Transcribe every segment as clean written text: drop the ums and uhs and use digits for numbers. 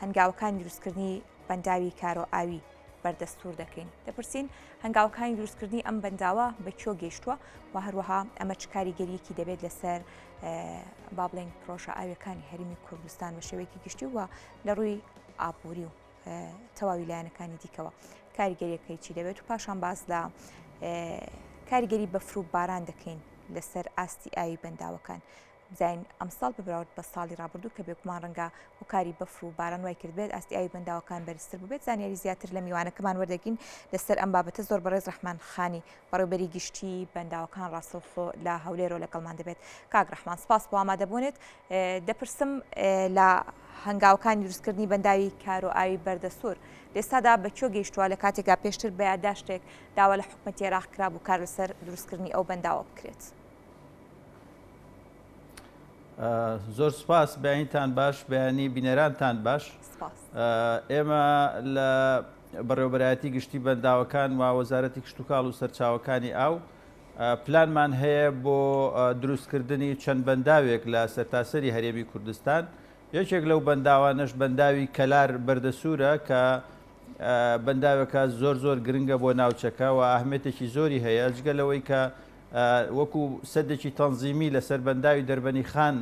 هەنگاوەکانی دروستکردنی بەنداوی کارۆ ئاوی بەردەستور دەکەین. دەپرسین هەنگاوەکانی دروستکردنی ئەم بەنداوە بە کۆ گەیشتووە و هەروەها ئەمە چ کاریگەریەکی دەبێت لەسەر با بڵێن پرۆژە ئاویەکانی هەرێمی کوردستان بە شێوەیەکی گشتی وە لە ڕووی ئابووری و تەواوی لایەنەکانی دیکەوە کاریگەریەکەی چی دەبێت و پاشان باز لە کاریگەری بەفر و باران دەکەین لەسەر ئاستی ئاوی بەنداوەکان. بزین ئەمساڵ ببراوت بە ساڵی ڕابردوو کە بێگومان ڕەنگە هۆکاری بەفر و باران وای کرد بێت ئاستی ئاوی بەنداوەکان بەرزتر ببێت. زانیاری زیاتر لە میوانەکەمان وەردەگین لەسەر ئەم بابەتە زۆر بەڕێز ڕەحمان خانی بەڕێوەبەری گشتی بەنداوەکان ڕاستەوخۆ لە هەولێرەوە لەگەڵمان دەبێت. کاک ڕەحمان سپاس بۆ ئامادەبوونێت. دەپرسم لە هەنگاوەکانی دروستکردنی بەنداوی کارۆ ئاوی بەردەسوور لێستادا بە کۆ گەیشتووە لە کاتێکا پێشتر بە یادداشتێک داوا لە حکومەتی عێراق کرابوو کار لەسەر دروستکردنی ئەو بەنداوە بکرێت. زۆر سپاس بەیانیتان باش بەیانی بینەرانتان باش. ئێمە لە بەڕێوەبەرایەتی گشتی بەنداوەکان و وەزارەتی کشت و کاڵ و سەرچاوەکانی ئاو پلانمان هەیە بۆ دروستکردنی چەند بەنداوێک لە سەرتاسەری هەرێمی کوردستان. یەکێک لەو بەنداوانەش بەنداوی کەلار بەردەسوورە کە بەنداوێکە زۆر گرنگە بۆ ناوچەکە و ئاهمێتێکی زۆری هەیە جگەلەوەی کە وەکو سەدێکی تەنزیمی لەسەر بەنداوی دەربەنی خان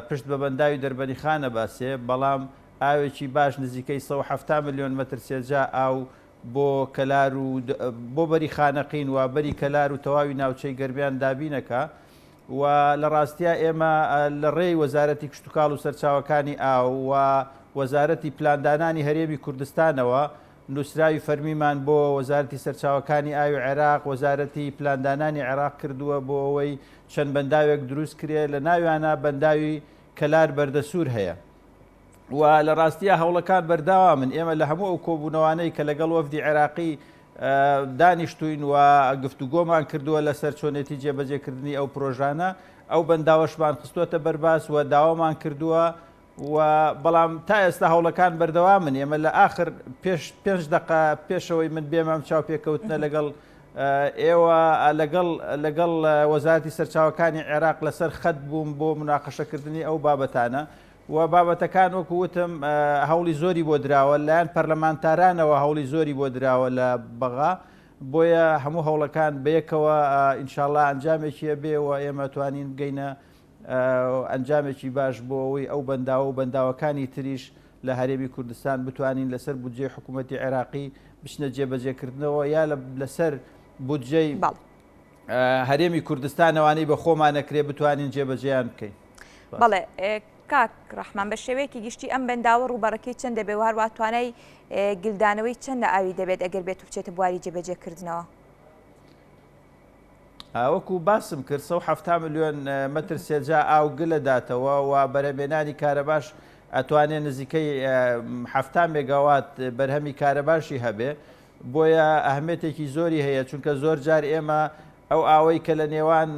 پشت بە بەنداوی دەربەنی خانە باسێ بەڵام ئاوێکی باش نزیکەی 170 ملیۆن مەتر سێجا ئاو بۆ کەلار و بۆ بەری خانەقین و بەری کەلار و تەواوی ناوچەی گەرمیان دابینەکە و لە ڕاستیە ئێمە لە ڕێی وەزارەتی کشت و کاڵ و سەرچاوەکانی ئاو و وەزارەتی پلاندانانی هەرێمی کوردستانەوە نووسراوی فەرمیمان بۆ وەزارەتی سەرچاوەکانی ئاوی عێراق وەزارەتی پلاندانانی عێراق کردووە بۆ ئەوەی چەند بەنداوێک دروست کرێ لە ناویانە بەنداوی کەلار بەردەسوور هەیە و لە ڕاستیە هەوڵەکان بەرداوا من ئێمە لە هەموو ئەو کۆبوونەوانەی کە لەگەڵ وەفدی عێراقی دانیشتوین و گفتوگۆمان کردووە لەسەر چۆنێتی جێبەجێکردنی ئەو پرۆژانە ئەو بەنداوەشمان خستووەتە بەرباس و داوامان کردووە و بەڵام تا ئێستا هەوڵەکان بەردەوا من ئێمە لە ئاخر پێنج دقە پێشەوەی من بێمەم چاو پێکەوتنە لەگەڵ ئێوە لەگەڵ وەزارەتی سەرچاوەکانی عێراق لەسەر خەت بووم بۆ مناقەشەکردنی ئەو بابەتانە و بابەتەکان وەکو وتم هەوڵی زۆری بۆ دراوە لایەن پەرلەمانتارانەوە هەوڵی زۆری بۆ دراوە لە بەغا بۆیە هەموو هەوڵەکان بەیەکەوە ئینشاءڵڵا ئەنجامێکیە بێ و ئێمە توانین بگەینە ئەنجامێکی باش بۆ ئەوەی ئەو بەنداوە و بەنداوەکانی تریش لە هەرێمی کوردستان بتوانین لەسەر بودجێ حکوومەتی عێراقی بچنە جێبەجێکردنەوە یا لەسەر بودجەی هەرێمی کوردستانەوانەی بە خۆمانەکرێ بتوانین جێبەجێیان بکەین. بەڵێ کاک ڕەحمان بە شێوەیەکی گشتی ئەم بەنداوە ڕووبەڕەکەی چەند دەبێت و هەروە توانای گلدانەوەی چەند لە ئاوی دەبێت ئەگەر بێت و بچێتە بواری جێبەجێکردنەوە؟ وەکو باسم کرد 170 ملیۆن مەتر سێجا ئاو گلە داتەوە و بەرهەمێنانی کارەباش ئەتوانێت نزیکەی 70 مێگاوات بەرهەمی کارەباشی هەبێ بۆیە ئەهمێتێکی زۆری هەیە چونکە زۆر جار ئێمە ئەو ئاوەی کە لە نێوان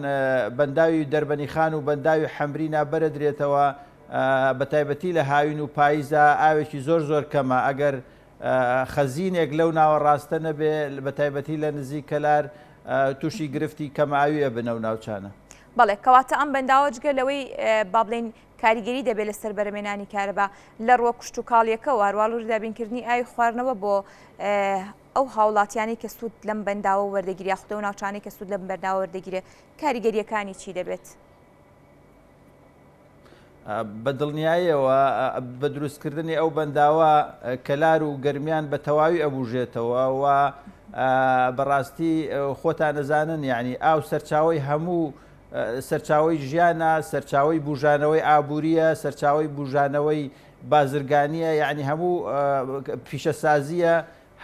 بەنداوی دەربەنی خان و بەنداوی حەمرینا بەرەدرێتەوە بە تایبەتی لە هاوین و پاییزە ئاوێکی زۆر کەمە ئەگەر خەزینێک لەو ناوەڕاستە نەبێ بە تایبەتی لە نزیک کەلار تووشی گرفتی کەماویە بنە و ناوچانە. بەڵێ کەواتە ئەم بەنداوە جگە لەوەی با بڵێن کاریگەری دەبێت لەسەر بەرهەمێنانی کارەبا لە ڕووە کوشت و کاڵیەکە و هەروەڵ دابینکردنی ئاوی خواردنەوە بۆ ئەو هاوڵاتیانی کە سوود لەم بەنداوە وەردەگیری یاخودە و ناوچانەی کە سوود لەم بەنداوە وەردەگیرێ کاریگەریەکانی چی دەبێت؟ بە دڵنیاییەوە بە دروستکردنی ئەو بەنداوە کەلار و گەرمیان بە تەواوی ئەبوژێتەوە و بەڕاستی خۆتان نەزانن یعنی ئاو سەرچاوی هەموو سەرچاوی ژیانە سەرچاوی بوژانەوەی ئابووریە سەرچاوی بوژانەوەی بازرگانیە یعنی هەموو پیشەسازیە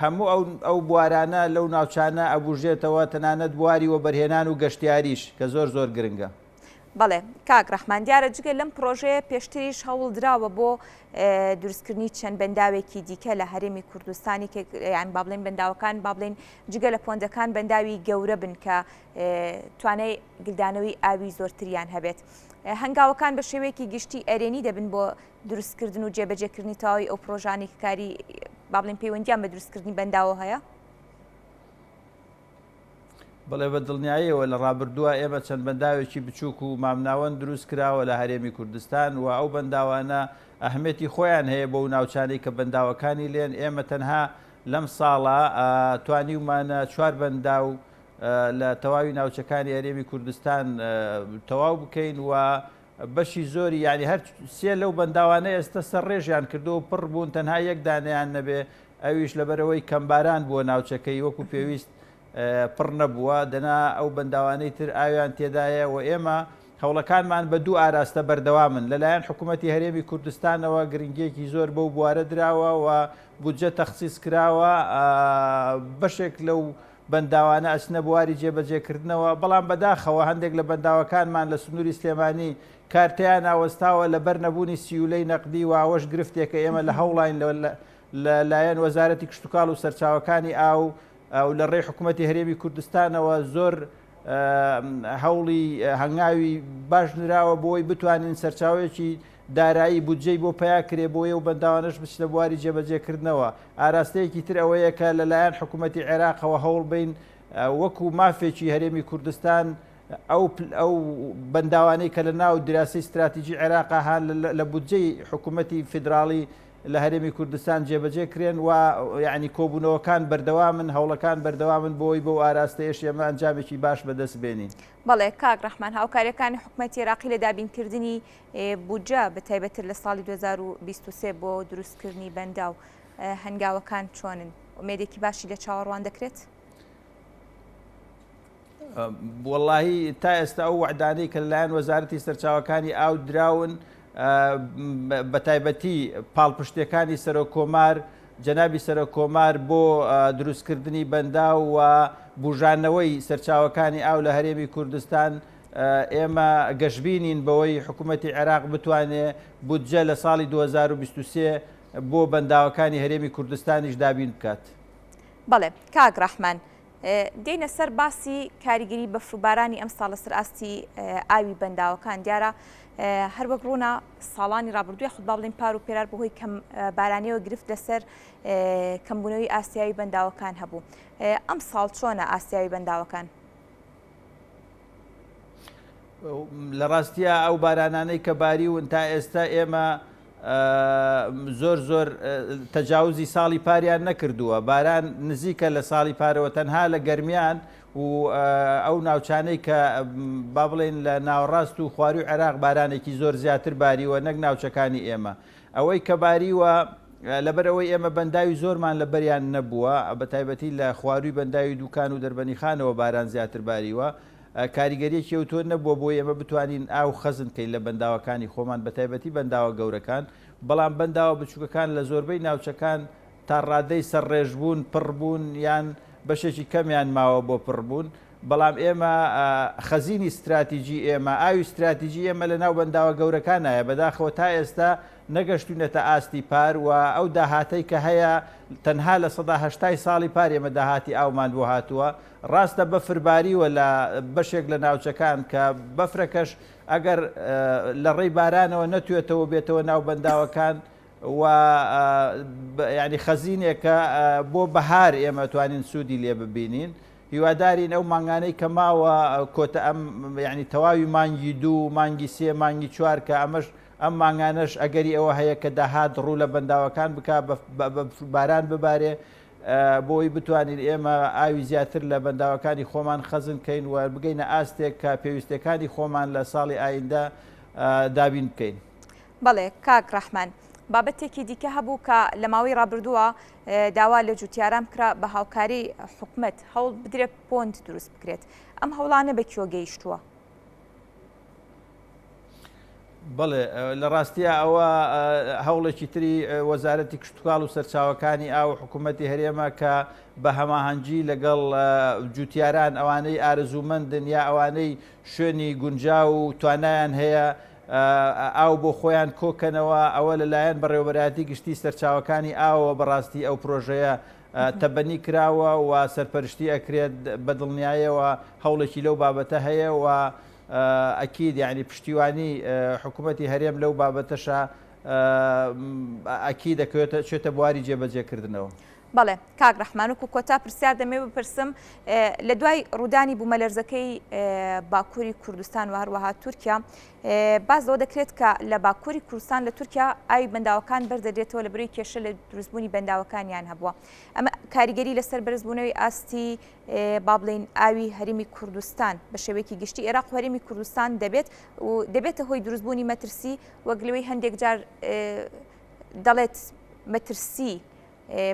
هەموو ئەو بوارانە لەو ناوچانە ئەبوژێتەوە تەنانەت بواری وە بەرهێنان و گەشتیاریش کە زۆر گرنگە. بەڵێ کاک ڕەحمان دیارە جگە لەم پرۆژەیە پێشتریش هەوڵ دراوە بۆ دروستکردنی چەند بەنداوێکی دیکە لە هەرێمی کوردستانی کە یان با بڵێن بەنداوەکان با بڵێن جگە لە پۆندەکان بەنداوی گەورە بن کە توانای گلدانەوەی ئاوی زۆرتریان هەبێت. هەنگاوەکان بە شێوەیەکی گشتی ئەرێنی دەبن بۆ دروستکردن و جێبەجێکردنی تەواوی ئەو پرۆژانی کاری با بڵێن پەیوەندیان بە دروستکردنی بەنداوە هەیە؟ بەڵێ بە دڵنیاییەوە لە ڕابردووە ئێمە چەند بەنداوێکی بچووک و مامناوەند دروست کراوە لە هەرێمی کوردستان و ئەو بەنداوانە ئەهمێتی خۆیان هەیە بۆ ناوچانەی کە بەنداوەکانی لێن. ئێمە تەنها لەم ساڵە توانیومانە 4 بەنداو لە تەواوی ناوچەکانی هەرێمی کوردستان تەواو بکەین و بەشی زۆری یعنی هەر سێ لەو بەنداوانە ئێستا سەرڕێژیان کردو پڕ بوون تەنها یەک دانیان نەبێ ئەویش لەبەرەوەی کەمباران بووە ناوچەکەی وەکو پێویست پڕ نەبووە دەنا ئەو بەنداوانەی تر ئاویان تێدایە و ئێمە هەوڵەکانمان بە دوو ئاراستە بەردەوامن لەلایەن حکوومەتی هەرێمی کوردستانەوە گرنگێکی زۆر بەو بوارە دراوە و بودجە تەخسیس کراوە بەشێک لەو بەنداوانە ئەچنە بواری جێبەجێکردنەوە بەڵام بەداخەوە هەندێک لە بەنداوەکانمان لە سنووری سلێمانی کارتیان ئاوەستاوە لەبەر نەبوونی سیولەی نەقدی و ئاوەش گرفتێکە ئێمە لە هەوڵین لەلایەن وەزارەتی کشتتوکاڵ و سەرچاوەکانی ئاو لە ڕێی حکوومەتی هەرێمی کوردستانەوە زۆر هەوڵی هەنگاوی باش نراوە بۆی بتوانین سەرچاوێکی دارایی بودجەی بۆ پیاکرێ بۆ ئێو بەنداوانش بچنە بواری جێبەجێکردنەوە. ئاراستەیەکی تر ئەوەیە کە لەلایەن حکوومەتی عێراقەوە هەوڵ بین وەکو مافێکی هەرێمی کوردستان ئەو بەنداوانەی کە لە ناو دراسی استراتیژی عێراق هاان لە بودجەی حکوومەتی فیدراڵی لە هەرێمی کوردستان جێبەجێ کرێن و یعنی کۆبوونەوەکان بەردەوامن هەوڵەکان بەردەوامن بۆی بۆ ئاراستەیەش ئێمە ئەنجامێکی باش بەدەست بێنین. بەڵێ کاک ڕەحمان هاوکاریەکانی حکوومەتی عێراقی لە دابینکردنی بودجە بە تایبەتر لە ساڵی 2023 بۆ دروستکردنی بەندا و هەنگاوەکان چۆنن ئومێدێکی باشی لە چاوەڕوان دەکرێت؟ وەڵاهی تا ئێستا ئەو وعدانەی کە لەلایەن وەزارەتی سەرچاوەکانی ئاو دراون بە تایبەتی پاڵپشتەکانی سەرۆکۆمار جەنابی سەرۆکۆمار بۆ دروستکردنی بەندا و بژانەوەی سەرچاوەکانی ئاو لە هەرێمی کوردستان ئێمە گەشتبینین بەوەی حکوومەتی عێراق بتوانێت بودجە لە ساڵی 2023 بۆ بەنداوەکانی هەرێمی کوردستانیش دابین بکات. بەڵێ کاک ڕەحمان دێنە سەر باسی کاریگەری بەفروبارانی ئەم ساڵ لەسەر ئاستی ئاوی بەنداوەکان دیارە هەر وەک ڕوونا ساڵانی ڕابردووی خودت با بڵین پار و پێرار بەهۆی کەم بارانیەوە گرفت لەسەر کەمبوونەوەی ئاسیاوی بەنداوەکان هەبوو. ئەم ساڵ چۆنە ئاسیاوی بەنداوەکان؟ لە ڕاستیە ئەو بارانانەی کە باریون تا ئێستا ئێمە زۆر تەجاوزی ساڵی پاریان نەکردووە. باران نزیکە لە ساڵی پارەوە تەنها لە گەرمیان و ئەو ناوچانەی کە با بڵێن لە ناوەڕاست و خواروی عێراق بارانێکی زۆر زیاتر باریوە نەک ناوچەکانی ئێمە. ئەوەی کە باریوە لەبەرەوەی ئێمە بەنداوی زۆرمان لە بەریان نەبووە بە تایبەتی لە خواروی بەنداوی دوکان و دەربەنیخانەوە باران زیاتر باریوە کاریگەریەکی ئەوتۆ نەبووە بۆ ئێمە بتوانین ئاو خەزن کەین لە بەنداوەکانی خۆمان بە تایبەتی بەنداوە گەورەکان بەڵام بەنداوە بچووکەکان لە زۆربەی ناوچەکان تا ڕادەی سەرڕێژبوون پڕبوون یان بەشێکی کەمیان ماوە بۆ پڕبوون بەڵام ئێمە خەزینی استراتیژی ئێمە ئاوی استراتیژی ئێمە لە ناو بەنداوە گەورەکان نایە بەداخەوە تا ئێستا نەگەشتوونەتە ئاستی پار و ئەو داهاتەی کە هەیە تەنها لە 1970 ساڵی پار ئێمە داهاتی ئاومان بۆ هاتووە. ڕاستە بەفرباریوە لە بەشێک لە ناوچەکان کە بەفرەکەش ئەگەر لە ڕێی بارانەوە نەتوێتەوە بێتەوە ناو بەنداوەکان و ینی خەزینێکە بۆ بەهار ئێمە توانین سوودی لێ ببینین. هیوادارین ئەو مانگانەی کە ماوە کۆتە ئەم ینی تەواوی مانگی 2 مانگی 3 مانگی 4 کە ئەمەش ئەم مانگانەش ئەگەری ئەوە هەیە کە داهات ڕوو لە بەنداوەکان بک باران ببارێ بۆی بتوانین ئێمە ئاوی زیاتر لە بەنداوەکانی خۆمان خەزن کەین و بگەینە ئاستێک کە پێویستەکانی خۆمان لە ساڵی ئایندە دابین بکەین. بەڵێ کاک ڕەحمان بابەتێکی دیکە هەبوو کە لە ماوەی ڕابردووە داوا لە جوتیاران بکرا بە هاوکاری حکوومەت هەوڵ بدرێت پۆنت دروست بکرێت ئەم هەوڵانە بە کێوە گەیشتووە؟ بەڵێ لە ڕاستیە ئەوە هەوڵێکی تری وەزارەتی کشتتوکاڵ و سەرچاوەکانی ئاو حکوومەتی هەرێمە کە بە هەماهەنگی لەگەڵ جوتیاران ئەوانەی ئارزومەندن یا ئەوانەی شوێنی گونجاو و توانایان هەیە ئاو بۆ خۆیان کۆکەنەوە ئەوە لەلایەن بەڕێوەبەرایەتی گشتی سەرچاوەکانی ئاوە بەڕاستی ئەو پرۆژەیە تەبەنی کراوە و سەرپەرشتی ئەکرێت بە دڵنیاییەوە هەوڵێکی لەو بابەتە هەیە و ئەکید یعنی پشتیوانی حکوومەتی هەرێم لەو بابەتەشە ئەکی دەکەوێتە چێتە بواری جێبەجێکردنەوە. بەڵێ کاک ڕەحمان وەکو کۆتا پرسیار دەمێ بپرسم لە دوای ڕوودانی بوومەلەرزەکەی باکووری کوردستان و هەروەها تورکیا باز لەوە دەکرێت کە لە باکووری کوردستان لە تورکیا ئاوی بەنداوەکان بەردەدرێتەوە لە بەروی کێشە لە دروستبوونی بەنداوەکانیان هەبووە. ئەمە کاریگەری لەسەر بەرزبوونەوەی ئاستی با بڵێن ئاوی هەرێمی کوردستان بە شێوەیەکی گشتی عێراق و هەرێمی کوردستان دەبێتە هۆی دروستبوونی مەترسی وەک لەوەی هەندێک جار دەڵێت مەترسی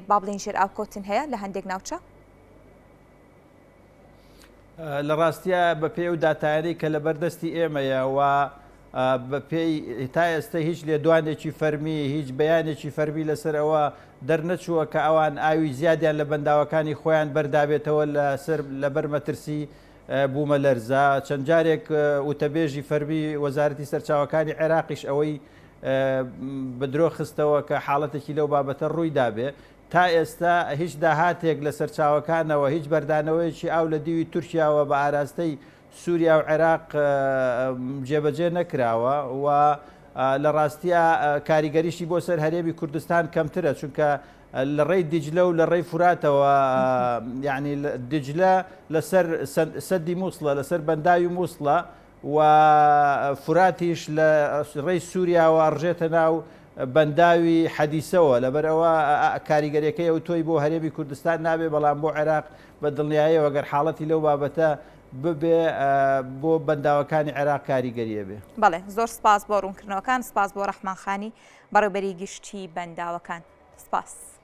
با بڵێن ژێر ئاوکۆتن هەیە لە هەندێک ناوچە؟ لە ڕاستیە بە پێی و داتایانەی کە لە بەردەستی ئێمەیە و بە پێی تا ئێستا هیچ لێدوانێکی فەرمی هیچ بەیانێکی فەرمی لەسەرەوە دەرنەچووە کە ئەوان ئاوی زیادیان لە بەنداوەکانی خۆیان بەردابێتەوە لەبەر مەترسی بوومەلەرزە. چەند جارێک وتەبێژی فەرمی وەزارەتی سەرچاوەکانی عێراقیش ئەوەی بەدرۆ خستەوە کە حاڵەتێکی لەو بابەتە ڕووی دابێ. تا ئێستا هیچ داهاتێک لە سەرچاوەکانەوە هیچ بەردانەوەیکی ئاو لە دیوی تورکیاوە بە ئاراستەی سووریا و عێراق جێبەجێ نەکراوە و لە ڕاستیە کاریگەریشی بۆ سەر هەرێمی کوردستان کەمترە چونکە لە ڕێی دیجلە و لە ڕێی فوراتەوە یعنی دیجلە لەسەر سەدی مووسڵە لەسەر بەنداوی مووسڵە و فوراتیش لە ڕێی سووریاوە ئەڕژێتە ناو بەنداوی حەدیسەوە لەبەرەوە کاریگەریەکەی ئەو تۆی بۆ هەرێمی کوردستان نابێ بەڵام بۆ عێراق بە دڵنیاییەوە گەر حاڵەتی لەو بابەتە ببێ بۆ بەنداوەکانی عێراق کاریگەریە بێ. بەڵێ زۆر سپاس بۆ ڕوونکردنەوەکان، سپاس بۆ ڕەحمان خانی بەڕێوەبەری گشتی بەنداوەکان. سپاس.